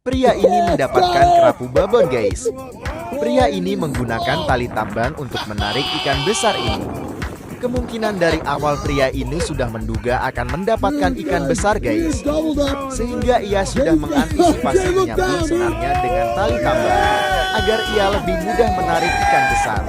Pria ini mendapatkan kerapu babon, guys. Pria ini menggunakan tali tambang untuk menarik ikan besar ini. Kemungkinan dari awal pria ini sudah menduga akan mendapatkan ikan besar, guys. Sehingga ia sudah mengantisipasi menyambung senarnya dengan tali tambang agar ia lebih mudah menarik ikan besar.